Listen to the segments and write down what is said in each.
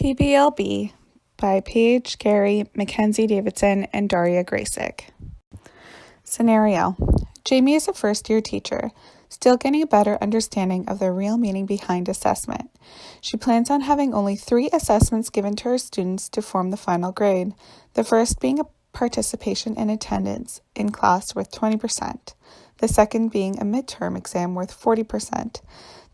PBLB by Paige, Gary, Mackenzie Davidson, and Daria Graysick. Scenario: Jamie is a first-year teacher, still getting a better understanding of the real meaning behind assessment. She plans on having only 3 assessments given to her students to form the final grade, the first being a participation in attendance in class worth 20%, the second being a midterm exam worth 40%,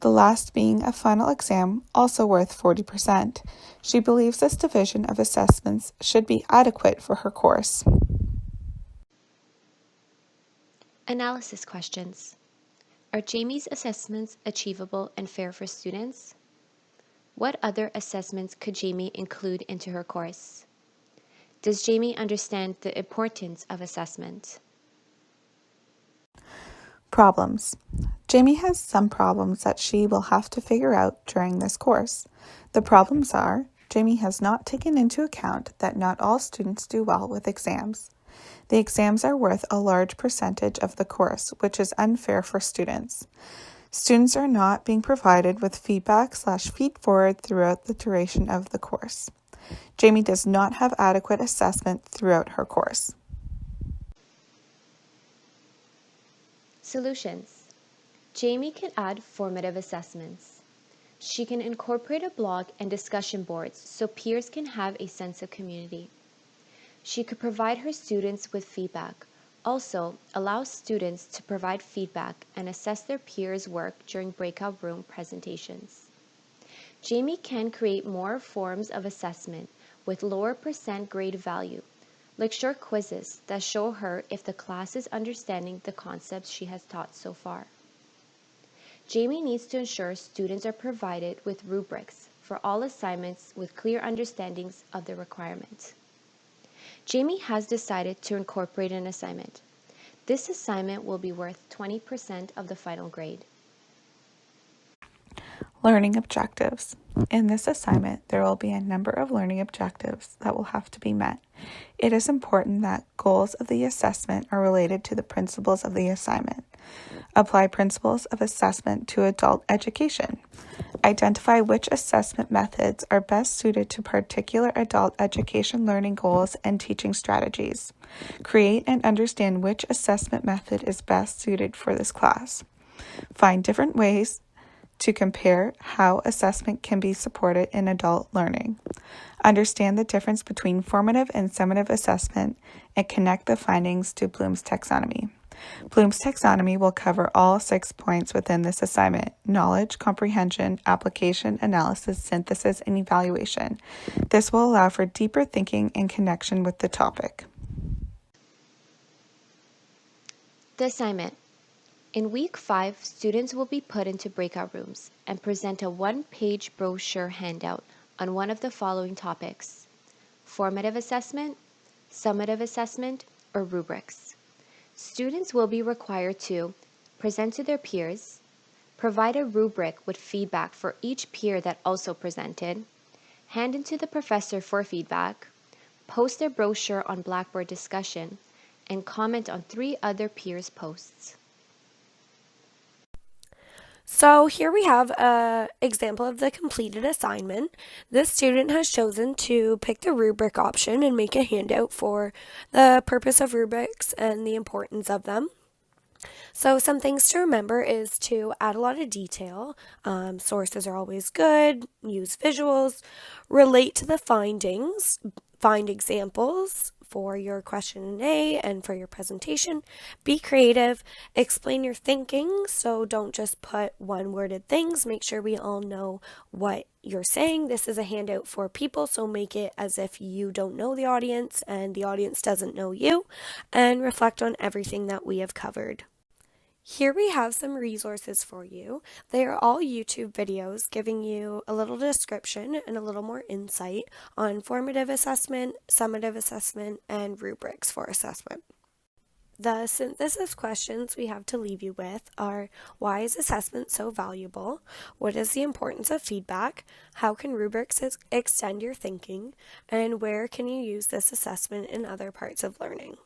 the last being a final exam also worth 40%. She believes this division of assessments should be adequate for her course. Analysis questions. Are Jamie's assessments achievable and fair for students? What other assessments could Jamie include into her course? Does Jamie understand the importance of assessment? Problems. Jamie has some problems that she will have to figure out during this course. The problems are: Jamie has not taken into account that not all students do well with exams. The exams are worth a large percentage of the course, which is unfair for students. Students are not being provided with feedback/feed-forward throughout the duration of the course. Jamie does not have adequate assessment throughout her course. Solutions. Jamie can add formative assessments. She can incorporate a blog and discussion boards so peers can have a sense of community. She could provide her students with feedback. Also, allow students to provide feedback and assess their peers' work during breakout room presentations. Jamie can create more forms of assessment with lower percent grade value, like short quizzes that show her if the class is understanding the concepts she has taught so far. Jamie needs to ensure students are provided with rubrics for all assignments with clear understandings of the requirement. Jamie has decided to incorporate an assignment. This assignment will be worth 20% of the final grade. Learning objectives. In this assignment, there will be a number of learning objectives that will have to be met. It is important that goals of the assessment are related to the principles of the assignment. Apply principles of assessment to adult education. Identify which assessment methods are best suited to particular adult education learning goals and teaching strategies. Create and understand which assessment method is best suited for this class. Find different ways to compare how assessment can be supported in adult learning. Understand the difference between formative and summative assessment and connect the findings to Bloom's taxonomy. Bloom's taxonomy will cover all 6 points within this assignment: knowledge, comprehension, application, analysis, synthesis, and evaluation. This will allow for deeper thinking and connection with the topic. The assignment. In week 5, students will be put into breakout rooms and present a 1-page brochure handout on one of the following topics: formative assessment, summative assessment, or rubrics. Students will be required to present to their peers, provide a rubric with feedback for each peer that also presented, hand it to the professor for feedback, post their brochure on Blackboard discussion, and comment on 3 other peers' posts. So here we have an example of the completed assignment. This student has chosen to pick the rubric option and make a handout for the purpose of rubrics and the importance of them. So some things to remember is to add a lot of detail. Sources are always good. Use visuals. Relate to the findings. Find examples for your question and for your presentation. Be creative. Explain your thinking. So don't just put one-worded things. Make sure we all know what you're saying. This is a handout for people, so make it as if you don't know the audience and the audience doesn't know you. And reflect on everything that we have covered. Here we have some resources for you. They are all YouTube videos giving you a little description and a little more insight on formative assessment, summative assessment, and rubrics for assessment. The synthesis questions we have to leave you with are: why is assessment so valuable? What is the importance of feedback? How can rubrics extend your thinking? And where can you use this assessment in other parts of learning?